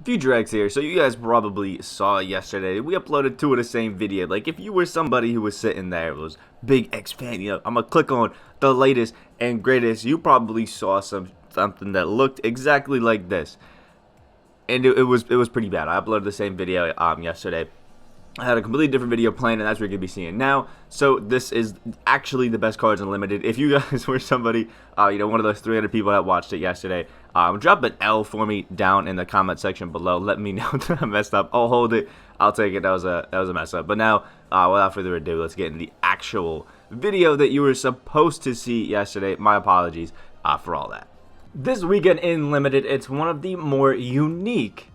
Future X here. So you guys probably saw yesterday, we uploaded two of the same video. Like, if you were somebody who was sitting there, was big X fan, I'm gonna click on the latest and greatest, you probably saw something that looked exactly like this. And it was pretty bad. I uploaded the same video yesterday. I had a completely different video planned, and that's what you're going to be seeing now. So this is actually the best cards unlimited. If you guys were somebody, one of those 300 people that watched it yesterday, drop an L for me down in the comment section below. Let me know that I messed up. I'll hold it. I'll take it. That was a mess up. But now, without further ado, let's get into the actual video that you were supposed to see yesterday. My apologies for all that. This weekend in Limited, it's one of the more unique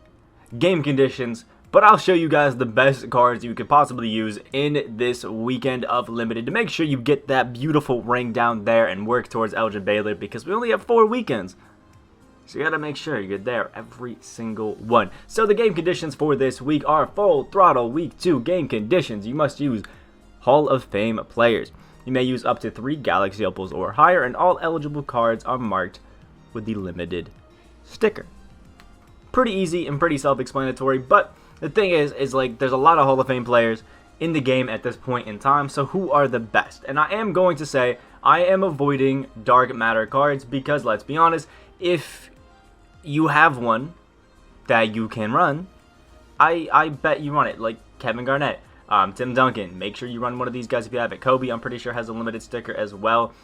game conditions, but I'll show you guys the best cards you could possibly use in this weekend of Limited to make sure you get that beautiful ring down there and work towards Elgin Baylor, because we only have 4 weekends. So you gotta make sure you're there every single one. So the game conditions for this week are full throttle week 2 game conditions. You must use Hall of Fame players. You may use up to 3 Galaxy Opals or higher, and all eligible cards are marked with the Limited sticker. Pretty easy and pretty self-explanatory, but the thing is like there's a lot of Hall of Fame players in the game at this point in time, so who are the best? And I am going to say I am avoiding dark matter cards because, let's be honest, if you have one that you can run, I bet you run it. Like Kevin Garnett, Tim Duncan, make sure you run one of these guys if you have it. Kobe, I'm pretty sure, has a Limited sticker as well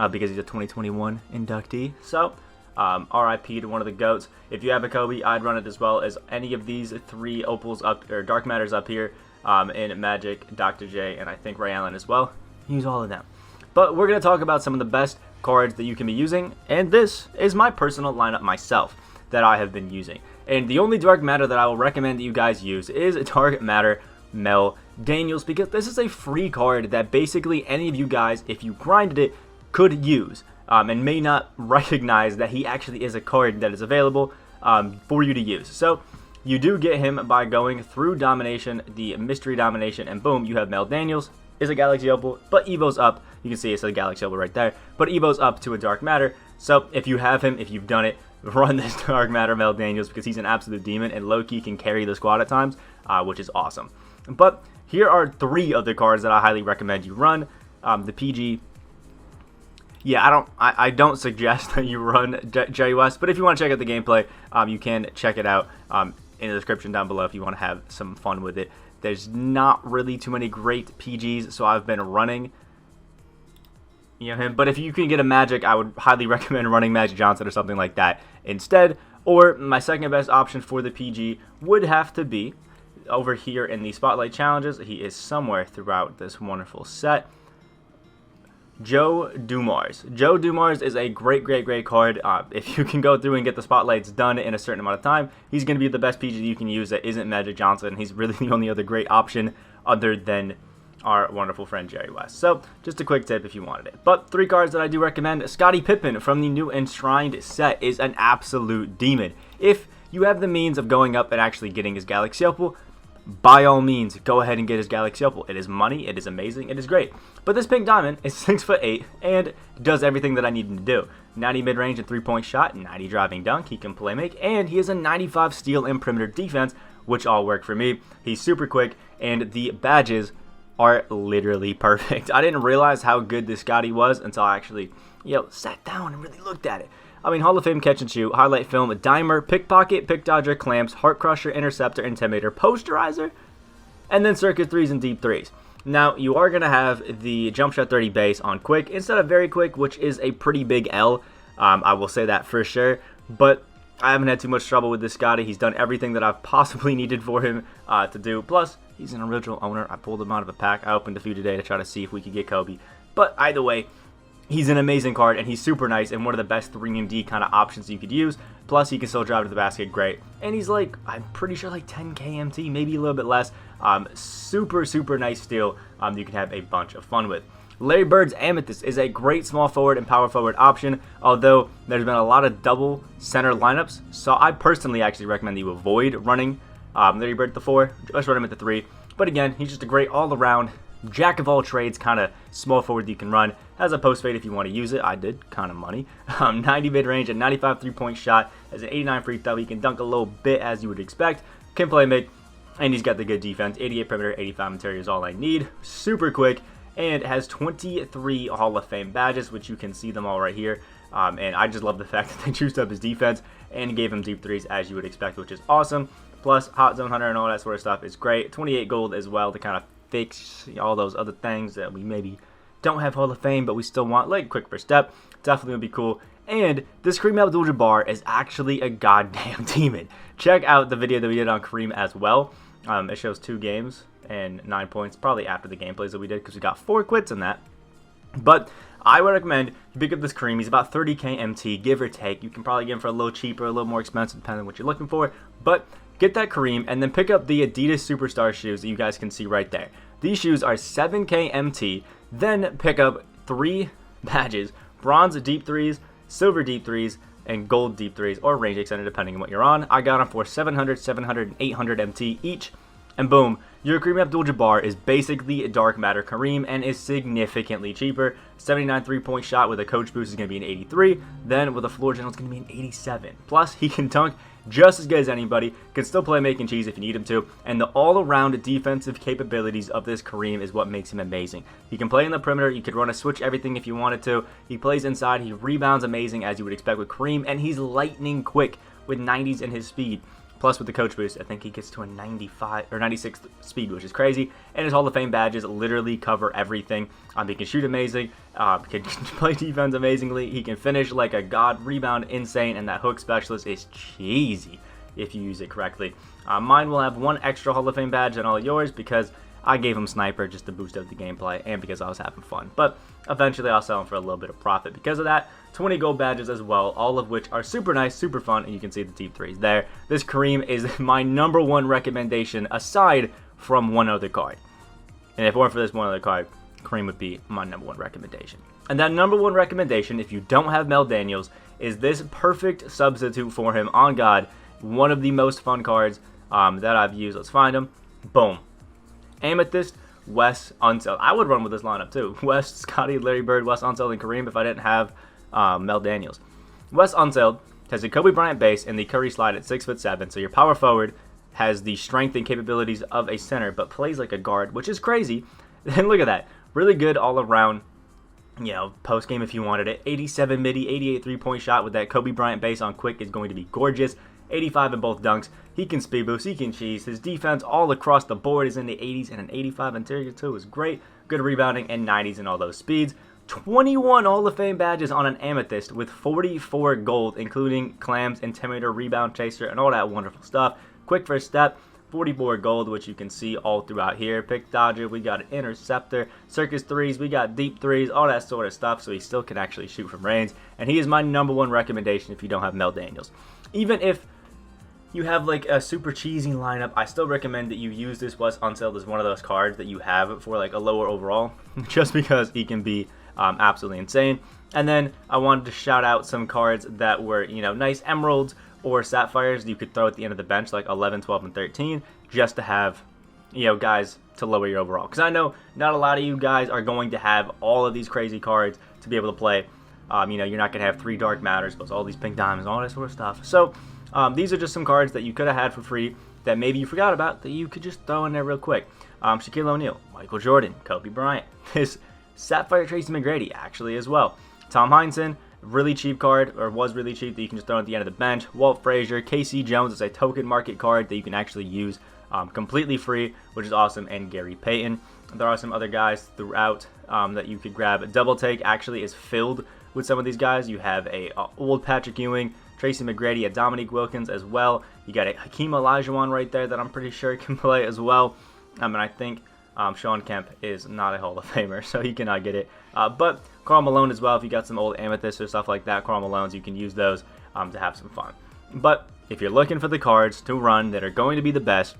because he's a 2021 inductee. So RIP to one of the GOATs. If you have a Kobe, I'd run it as well as any of these 3 opals up, or dark matters up here, in Magic, Dr. J, and I think Ray Allen as well. Use all of them. But we're going to talk about some of the best cards that you can be using, and this is my personal lineup myself that I have been using. And the only dark matter that I will recommend that you guys use is dark matter Mel Daniels, because this is a free card that basically any of you guys, if you grinded it, could use. And may not recognize that he actually is a card that is available for you to use. So you do get him by going through Domination, the Mystery Domination, and boom, you have Mel Daniels. Is a Galaxy Opal, but Evo's up. You can see it says Galaxy Opal right there, but Evo's up to a Dark Matter. So if you have him, if you've done it, run this Dark Matter Mel Daniels, because he's an absolute demon and low-key can carry the squad at times, which is awesome. But here are 3 of the cards that I highly recommend you run. The PG. Yeah, I don't suggest that you run Jerry West, but if you want to check out the gameplay, you can check it out in the description down below if you want to have some fun with it. There's not really too many great PGs, so I've been running him. But if you can get a Magic, I would highly recommend running Magic Johnson or something like that instead. Or my second best option for the PG would have to be over here in the Spotlight Challenges. He is somewhere throughout this wonderful set. Joe Dumars. Joe Dumars is a great card. If you can go through and get the spotlights done in a certain amount of time, he's going to be the best PG you can use that isn't Magic Johnson. He's really the only other great option other than our wonderful friend Jerry West. So just a quick tip if you wanted it. But 3 cards that I do recommend. Scottie Pippen from the new Enshrined set is an absolute demon. If you have the means of going up and actually getting his Galaxy Opal, by all means, go ahead and get his Galaxy Opal. It is money, it is amazing, it is great. But this Pink Diamond is 6'8" and does everything that I need him to do. 90 mid-range and 3-point shot, 90 driving dunk, he can play make, and he has a 95 steal and perimeter defense, which all work for me. He's super quick, and the badges are literally perfect. I didn't realize how good this Scotty was until I actually, sat down and really looked at it. I mean, Hall of Fame catch and shoot, highlight film, dimer, pickpocket, pick dodger, clamps, heart crusher, interceptor, intimidator, posterizer, and then circuit 3s and deep 3s. Now, you are going to have the jump shot 30 base on quick instead of very quick, which is a pretty big L. I will say that for sure, but I haven't had too much trouble with this Scotty. He's done everything that I've possibly needed for him to do. Plus, he's an original owner. I pulled him out of a pack. I opened a few today to try to see if we could get Kobe. But either way, he's an amazing card, and he's super nice and one of the best 3&D kind of options you could use. Plus, he can still drive to the basket great. And he's like, I'm pretty sure like 10 KMT, maybe a little bit less. Super nice steal you can have a bunch of fun with. Larry Bird's Amethyst is a great small forward and power forward option, although there's been a lot of double center lineups. So I personally actually recommend that you avoid running Larry Bird at the 4. Just run him at the 3. But again, he's just a great all-around Jack of all trades, kind of small forward that you can run. Has a post fade if you want to use it. I did, kind of money. 90 mid range and 95 3-point shot. Has an 89 free throw. He can dunk a little bit as you would expect. Can play mid, and he's got the good defense. 88 perimeter, 85 interior is all I need. Super quick, and has 23 Hall of Fame badges, which you can see them all right here. And I just love the fact that they juiced up his defense and gave him deep threes as you would expect, which is awesome. Plus, hot zone hunter and all that sort of stuff is great. 28 gold as well to kind of fix all those other things that we maybe don't have Hall of Fame, but we still want, like quick first step. Definitely would be cool. And this Kareem Abdul-Jabbar is actually a goddamn demon. Check out the video that we did on Kareem as well. It shows 2 games and 9 points, probably after the gameplays that we did because we got 4 quits in that. But I would recommend you pick up this Kareem. He's about 30k MT, give or take. You can probably get him for a little cheaper, a little more expensive, depending on what you're looking for. But get that Kareem and then pick up the Adidas Superstar shoes that you guys can see right there. These shoes are 7k MT. Then pick up 3 badges: bronze deep threes, silver deep threes, and gold deep threes, or range extender depending on what you're on. I got them for 700, 700, and 800 MT each. And boom, your Kareem Abdul-Jabbar is basically a dark matter Kareem and is significantly cheaper. 79 3-point shot with a coach boost is going to be an 83. Then with a floor general, it's going to be an 87. Plus, he can dunk just as good as anybody, can still play making cheese if you need him to, and the all-around defensive capabilities of this Kareem is what makes him amazing. He can play in the perimeter, you could run a switch everything if you wanted to, he plays inside, he rebounds amazing as you would expect with Kareem, and he's lightning quick with 90s in his speed. Plus with the coach boost, I think he gets to a 95 or 96 speed, which is crazy. And his Hall of Fame badges literally cover everything. He can shoot amazing, can play defense amazingly, he can finish like a god, rebound insane, and that hook specialist is cheesy if you use it correctly. Mine will have 1 extra Hall of Fame badge than all yours because I gave him Sniper just to boost up the gameplay and because I was having fun. But eventually I'll sell him for a little bit of profit because of that. 20 gold badges as well, all of which are super nice, super fun, and you can see the deep threes there. This Kareem is my #1 recommendation aside from one other card. And if it weren't for this one other card, Kareem would be my #1 recommendation. And that #1 recommendation, if you don't have Mel Daniels, is this perfect substitute for him. On God, one of the most fun cards that I've used. Let's find him. Boom. Amethyst, Wes Unseld. I would run with this lineup too. Wes, Scotty, Larry Bird, Wes Unseld, and Kareem if I didn't have Mel Daniels. Wes Unseld has a Kobe Bryant base and the Curry slide at 6'7", so your power forward has the strength and capabilities of a center, but plays like a guard, which is crazy. And look at that, really good all around. You know, post game if you wanted it. 87 midi, 88 3-point shot with that Kobe Bryant base on quick is going to be gorgeous. 85 in both dunks. He can speed boost, he can cheese. His defense all across the board is in the 80s, and an 85 interior too is great. Good rebounding and 90s in all those speeds. 21 Hall of Fame badges on an Amethyst with 44 gold, including clams, intimidator, rebound chaser, and all that wonderful stuff. Quick first step, 44 gold, which you can see all throughout here. Pick dodger, we got an interceptor, circus threes, we got deep threes, all that sort of stuff, so he still can actually shoot from range. And he is my #1 recommendation if you don't have Mel Daniels. Even if you have like a super cheesy lineup, I still recommend that you use this Wes Unseld as one of those cards that you have for like a lower overall, just because he can be absolutely insane. And then I wanted to shout out some cards that were, you know, nice emeralds or sapphires you could throw at the end of the bench, like 11, 12, and 13, just to have, you know, guys to lower your overall. Because I know not a lot of you guys are going to have all of these crazy cards to be able to play. You know, you're not going to have 3 dark matters, plus all these pink diamonds, all that sort of stuff. So these are just some cards that you could have had for free that maybe you forgot about that you could just throw in there real quick. Shaquille O'Neal, Michael Jordan, Kobe Bryant, this Sapphire Tracy McGrady actually as well. Tom Heinsohn, really cheap card, or was really cheap, that you can just throw at the end of the bench. Walt Frazier, KC Jones is a token market card that you can actually use completely free, which is awesome, and Gary Payton. There are some other guys throughout that you could grab. Double Take actually is filled with some of these guys. You have a old Patrick Ewing, Tracy McGrady, a Dominique Wilkins as well. You got a Hakeem Olajuwon right there that I'm pretty sure can play as well. And I think Sean Kemp is not a Hall of Famer, so he cannot get it. But Karl Malone as well, if you got some old Amethyst or stuff like that, Karl Malones, you can use those to have some fun. But if you're looking for the cards to run that are going to be the best,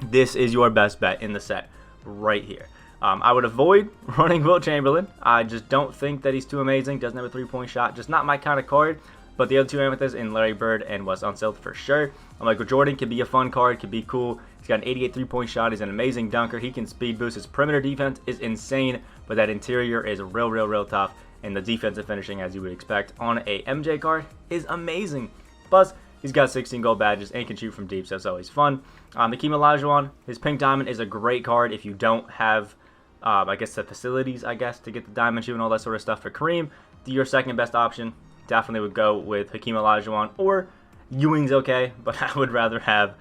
this is your best bet in the set right here. I would avoid running Wilt Chamberlain. I just don't think that he's too amazing. Doesn't have a 3-point shot. Just not my kind of card. But the other two Amethysts in Larry Bird and Wes Unseld for sure. Michael Jordan could be a fun card, could be cool. He's got an 88 3-point shot. He's an amazing dunker. He can speed boost. His perimeter defense is insane, but that interior is real tough. And the defensive finishing, as you would expect on a MJ card, is amazing. Plus, he's got 16 gold badges and can shoot from deep, so it's always fun. Hakeem Olajuwon, his pink diamond is a great card if you don't have, I guess, the facilities, to get the diamond shoe and all that sort of stuff. For Kareem, your second best option, definitely would go with Hakeem Olajuwon, or Ewing's okay, but I would rather have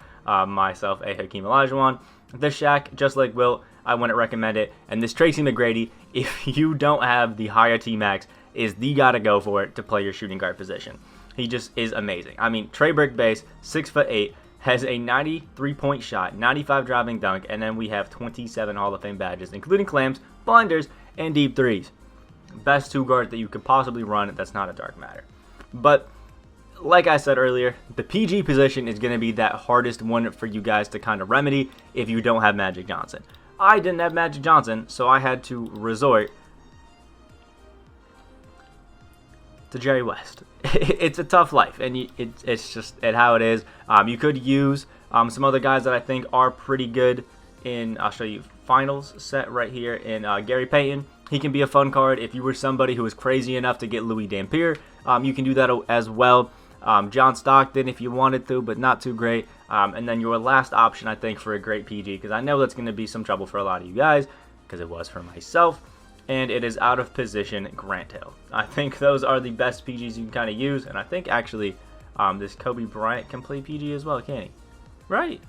myself a Hakeem Olajuwon. This Shaq, just like Wilt, I wouldn't recommend it. And this Tracy McGrady, if you don't have the higher T-Max, is the guy to go for it to play your shooting guard position. He just is amazing. I mean, Trey Brick base, 6'8", has a 93-point shot, 95 driving dunk, and then we have 27 Hall of Fame badges, including clams, blinders, and deep threes. Best two guard that you could possibly run. That's not a dark matter. But like I said earlier, the PG position is going to be that hardest one for you guys to kind of remedy if you don't have Magic Johnson. I didn't have Magic Johnson, so I had to resort to Jerry West. It's a tough life, and it's just how it is. You could use some other guys that I think are pretty good in, I'll show you finals set right here in Gary Payton. He can be a fun card if you were somebody who was crazy enough to get Louis Dampier. You can do that as well. John Stockton if you wanted to, but not too great. And then your last option, I think, for a great PG, because I know that's going to be some trouble for a lot of you guys, because it was for myself, and it is out of position Grant Hill. I think those are the best PGs you can kind of use, and I think actually this Kobe Bryant can play PG as well, can't he? Right?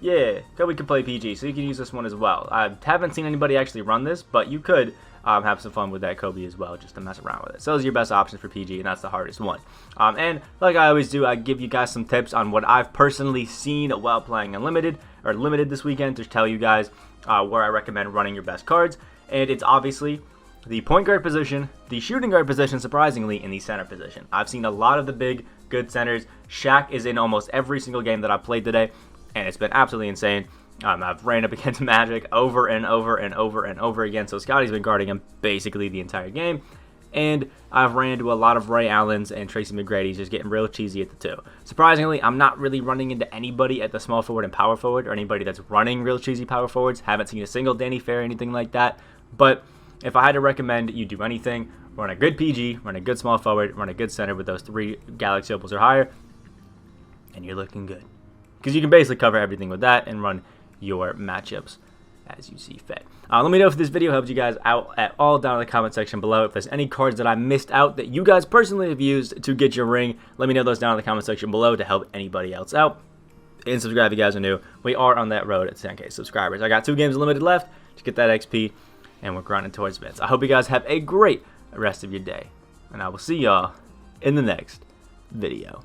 Yeah, Kobe can play PG, so you can use this one as well. I haven't seen anybody actually run this, but you could have some fun with that Kobe as well, just to mess around with it. So those are your best options for PG, and that's the hardest one. And like I always do, I give you guys some tips on what I've personally seen while playing Unlimited, or Limited this weekend, to tell you guys where I recommend running your best cards. And it's obviously the point guard position, the shooting guard position, surprisingly, in the center position. I've seen a lot of the big, good centers. Shaq is in almost every single game that I've played today, and it's been absolutely insane. I've ran up against Magic over and over again, so Scotty's been guarding him basically the entire game. And I've ran into a lot of Ray Allens and Tracy McGrady's, just getting real cheesy at the two. Surprisingly, I'm not really running into anybody at the small forward and power forward, or anybody that's running real cheesy power forwards. Haven't seen a single Danny Fair or anything like that. But if I had to recommend you do anything, run a good PG, run a good small forward, run a good center with those 3 Galaxy Opals or higher, and you're looking good. Because you can basically cover everything with that and run your matchups as you see fit. Let me know if this video helped you guys out at all down in the comment section below. If there's any cards that I missed out that you guys personally have used to get your ring, let me know those down in the comment section below to help anybody else out. And subscribe if you guys are new. We are on that road at 10K subscribers. I got 2 games limited left to get that XP, and we're grinding towards bits. I hope you guys have a great rest of your day, and I will see y'all in the next video.